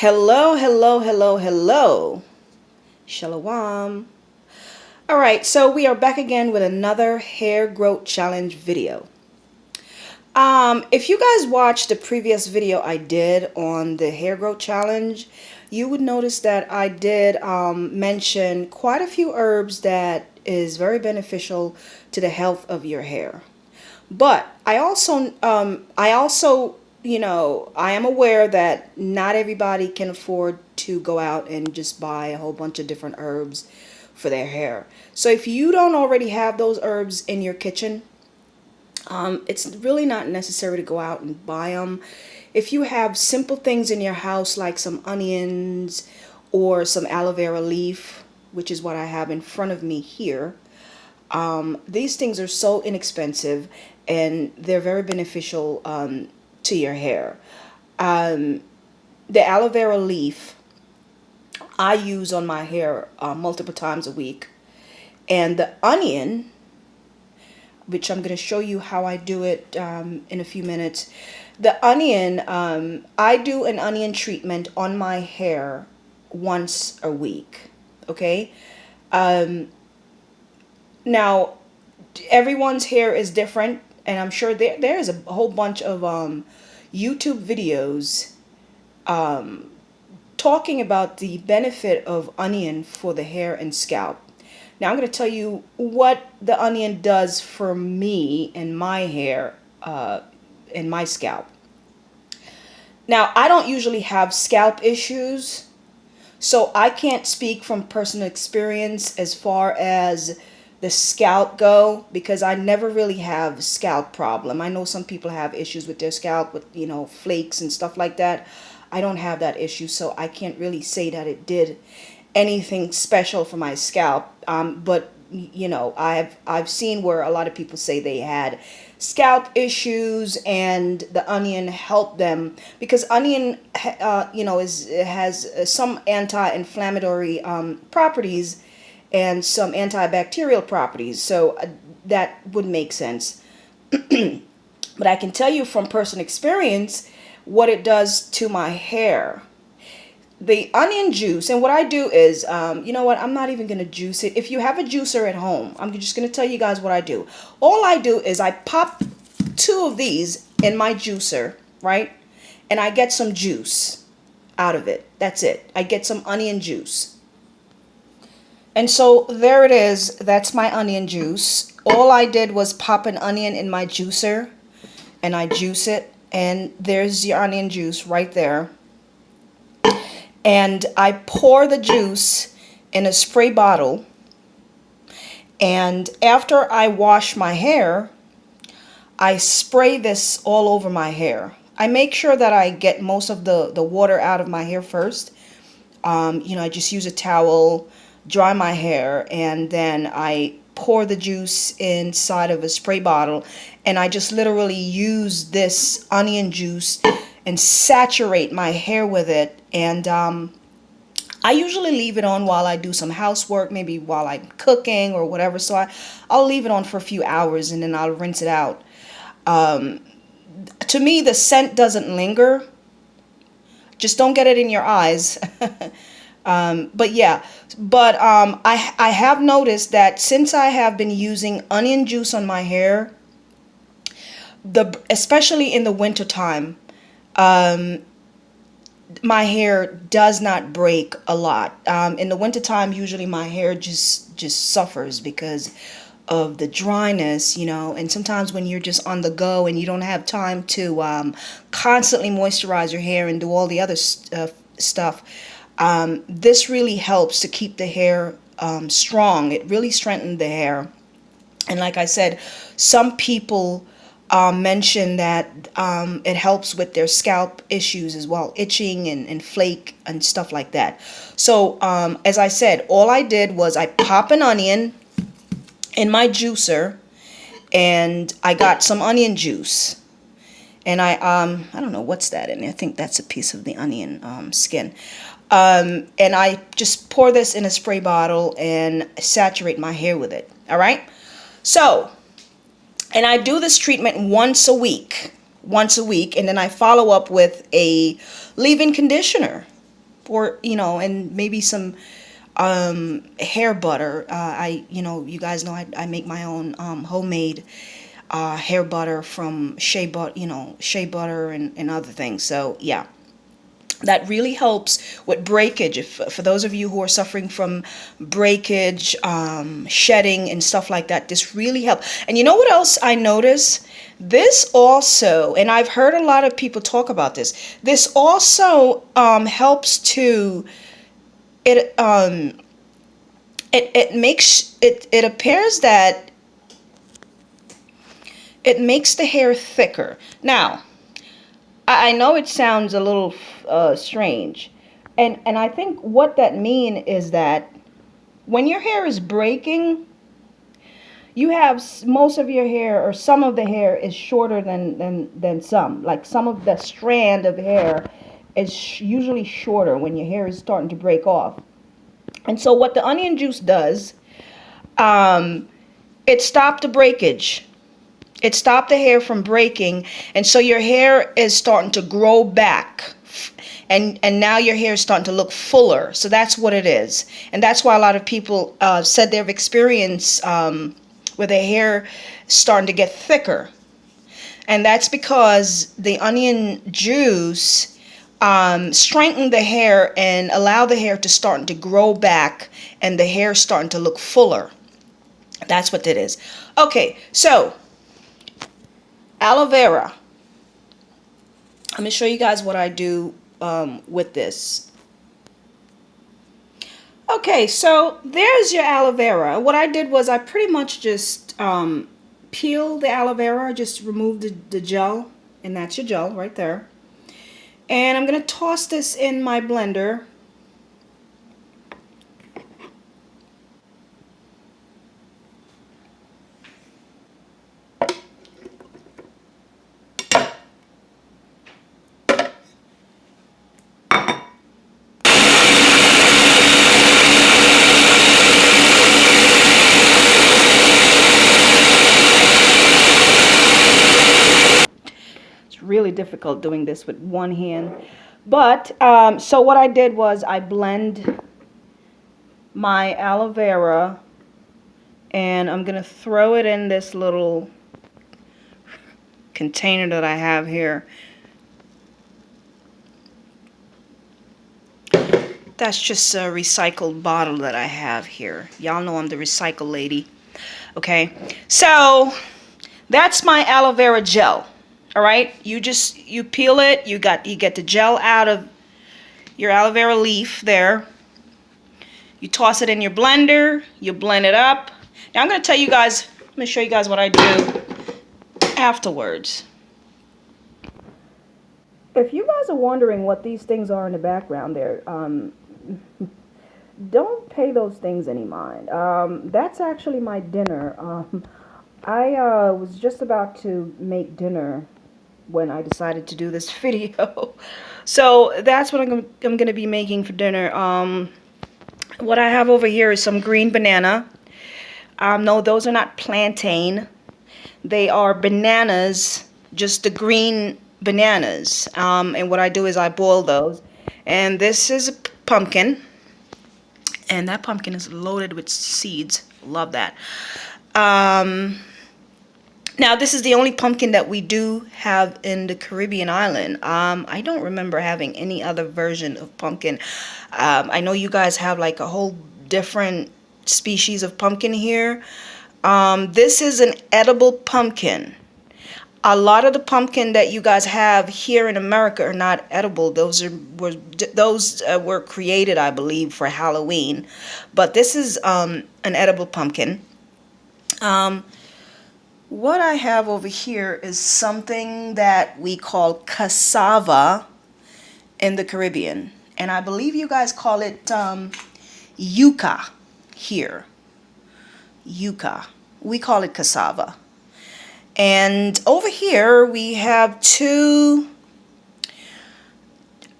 Hello, hello, hello, hello. Shalom. All right, so we are back again with another hair growth challenge video. If you guys watched the previous video I did on the hair growth challenge, you would notice that I did mention quite a few herbs that is very beneficial to the health of your hair. But I also, I am aware that not everybody can afford to go out and just buy a whole bunch of different herbs for their hair. So if you don't already have those herbs in your kitchen, it's really not necessary to go out and buy them. If you have simple things in your house like some onions or some aloe vera leaf, which is what I have in front of me here, these things are so inexpensive and they're very beneficial to your hair. The aloe vera leaf I use on my hair multiple times a week, and the onion, which I'm going to show you how I do it in a few minutes. The onion, I do an onion treatment on my hair once a week, okay? Now, everyone's hair is different, and I'm sure there is a whole bunch of YouTube videos talking about the benefit of onion for the hair and scalp. Now I'm going to tell you what the onion does for me and my hair and my scalp. Now, I don't usually have scalp issues, so I can't speak from personal experience as far as the scalp go, because I never really have scalp problem. I know some people have issues with their scalp with, flakes and stuff like that. I don't have that issue, so I can't really say that it did anything special for my scalp. But I've seen where a lot of people say they had scalp issues and the onion helped them, because onion has some anti-inflammatory properties and some antibacterial properties, so that would make sense. But I can tell you from personal experience what it does to my hair. The onion juice, and what I do is, I'm not even going to juice it. If you have a juicer at home, I'm just going to tell you guys what I do. All I do is I pop 2 of these in my juicer, right? And I get some juice out of it. That's it. I get some onion juice. And so there it is. That's my onion juice. All I did was pop an onion in my juicer and I juice it. And there's your onion juice right there. And I pour the juice in a spray bottle. And after I wash my hair, I spray this all over my hair. I make sure that I get most of the water out of my hair first. I just use a towel, dry my hair, and then I pour the juice inside of a spray bottle, and I just literally use this onion juice and saturate my hair with it. And I usually leave it on while I do some housework, maybe while I'm cooking or whatever. So I'll leave it on for a few hours and then I'll rinse it out. To me, the scent doesn't linger. Just don't get it in your eyes. I have noticed that since I have been using onion juice on my hair, especially in the winter time, my hair does not break a lot. In the wintertime, usually my hair just suffers because of the dryness, and sometimes when you're just on the go and you don't have time to constantly moisturize your hair and do all the other stuff, this really helps to keep the hair strong. It really strengthens the hair. And like I said, some people mention that it helps with their scalp issues as well, itching and flake and stuff like that. So as I said, all I did was I pop an onion in my juicer and I got some onion juice. And I don't know what's that in there. I think that's a piece of the onion skin. And I just pour this in a spray bottle and saturate my hair with it. All right. So, and I do this treatment once a week, and then I follow up with a leave-in conditioner. or and maybe some hair butter. You guys know I make my own homemade hair butter from shea butter and other things. So yeah, that really helps with breakage. If for those of you who are suffering from breakage, shedding and stuff like that, this really helps. And you know what else I notice? This also, and I've heard a lot of people talk about this. This also helps to it makes it appears that it makes the hair thicker. Now, I know it sounds a little strange, and I think what that mean is that when your hair is breaking, you have most of your hair, or some of the hair is shorter than some. Like some of the strand of hair is usually shorter when your hair is starting to break off. And so what the onion juice does, it stopped the breakage. It stopped the hair from breaking, and so your hair is starting to grow back. And now your hair is starting to look fuller. So that's what it is. And that's why a lot of people said they've experienced where their hair starting to get thicker. And that's because the onion juice strengthen the hair and allow the hair to start to grow back, and the hair starting to look fuller. That's what it is. Okay, so aloe vera. Let me show you guys what I do with this. Okay, so there's your aloe vera. What I did was I pretty much just peel the aloe vera, just remove the gel, and that's your gel right there. And I'm going to toss this in my blender. Really difficult doing this with one hand, but so what I did was I blend my aloe vera, and I'm gonna throw it in this little container that I have here. That's just a recycled bottle that I have here. Y'all know I'm the recycle lady. Okay, so that's my aloe vera gel. All right, you peel it, you get the gel out of your aloe vera leaf there. You toss it in your blender, you blend it up. Now I'm going to tell you guys, let me show you guys what I do afterwards. If you guys are wondering what these things are in the background there, don't pay those things any mind. That's actually my dinner. I was just about to make dinner when I decided to do this video. So that's what I'm going to be making for dinner. What I have over here is some green banana. No, those are not plantain. They are bananas, just the green bananas. And what I do is I boil those. And this is a pumpkin. And that pumpkin is loaded with seeds. Love that. Now, this is the only pumpkin that we do have in the Caribbean island. I don't remember having any other version of pumpkin. I know you guys have like a whole different species of pumpkin here. This is an edible pumpkin. A lot of the pumpkin that you guys have here in America are not edible. Those were created, I believe, for Halloween. But this is an edible pumpkin. What I have over here is something that we call cassava in the Caribbean. And I believe you guys call it yuca here. Yuca. We call it cassava. And over here we have two,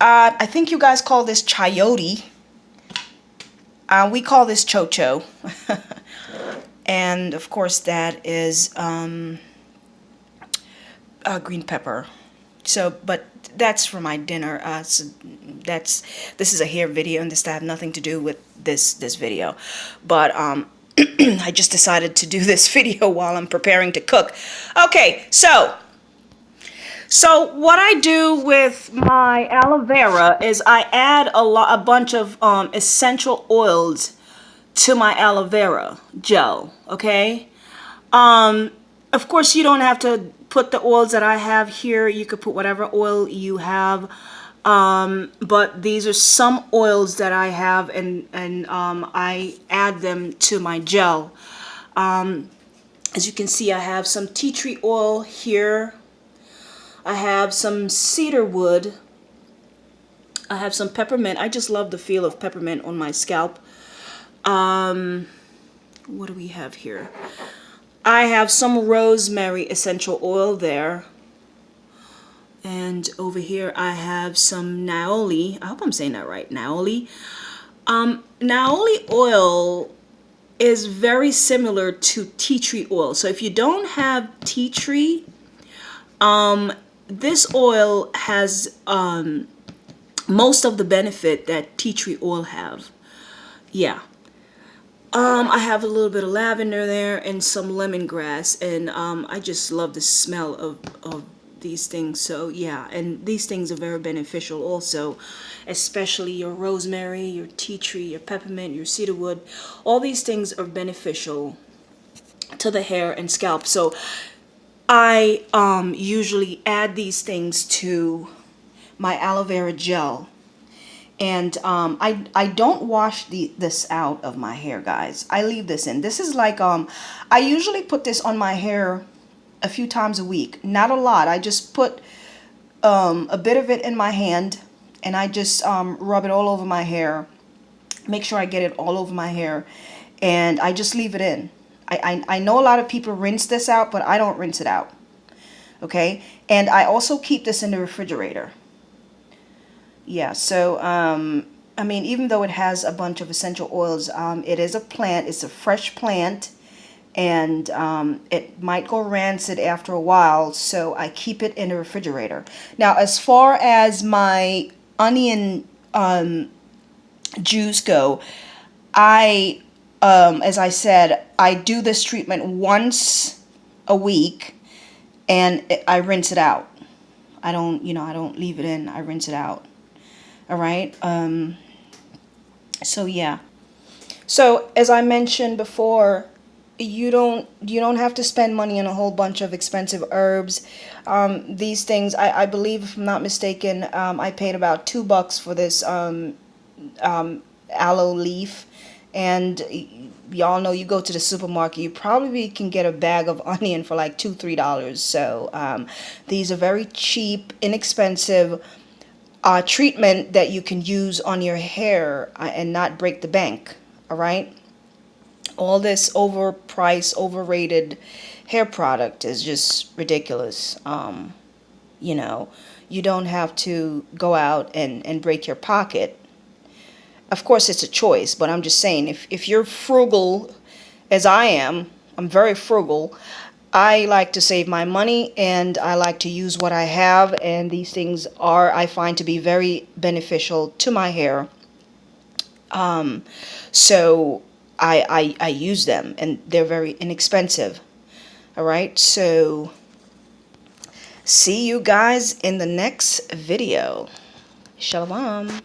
I think you guys call this chayote. We call this chocho. And of course that is green pepper. So, but that's for my dinner. So this is a hair video, and this have nothing to do with this video, but I just decided to do this video while I'm preparing to cook. Okay, so what I do with my aloe vera is I add a bunch of essential oils to my aloe vera gel. Okay, of course you don't have to put the oils that I have here. You could put whatever oil you have, but these are some oils that I have, and I add them to my gel. As you can see, I have some tea tree oil here. I have some cedar wood. I have some peppermint. I just love the feel of peppermint on my scalp. What do we have here? I have some rosemary essential oil there. And over here I have some naoli. I hope I'm saying that right. Naoli. Naoli oil is very similar to tea tree oil. So if you don't have tea tree, this oil has most of the benefit that tea tree oil have. Yeah. I have a little bit of lavender there and some lemongrass, and I just love the smell of these things. So yeah, and these things are very beneficial also, especially your rosemary, your tea tree, your peppermint, your cedarwood. All these things are beneficial to the hair and scalp. So I usually add these things to my aloe vera gel, and I don't wash this out of my hair, guys. I leave this in. This is like I usually put this on my hair a few times a week, not a lot. I just put a bit of it in my hand, and I just rub it all over my hair, make sure I get it all over my hair, and I just leave it in. I know a lot of people rinse this out, but I don't rinse it out. Okay, and I also keep this in the refrigerator. Yeah, so I mean, even though it has a bunch of essential oils, it is a plant. It's a fresh plant, and it might go rancid after a while, so I keep it in the refrigerator. Now, as far as my onion juice go, as I said, I do this treatment once a week, and I rinse it out. I don't leave it in. I rinse it out. All right. So yeah. So as I mentioned before, you don't have to spend money on a whole bunch of expensive herbs. These things, I believe, if I'm not mistaken, I paid about $2 for this aloe leaf. And y'all know, you go to the supermarket, you probably can get a bag of onion for like $2-3. So these are very cheap, inexpensive treatment that you can use on your hair and not break the bank. All right. All this overpriced, overrated hair product is just ridiculous. You know, you don't have to go out and break your pocket. Of course, it's a choice, but I'm just saying, if you're frugal, as I am, I'm very frugal. I like to save my money, and I like to use what I have, and these things are, I find, to be very beneficial to my hair. So I use them, and they're very inexpensive. All right, so see you guys in the next video. Shalom.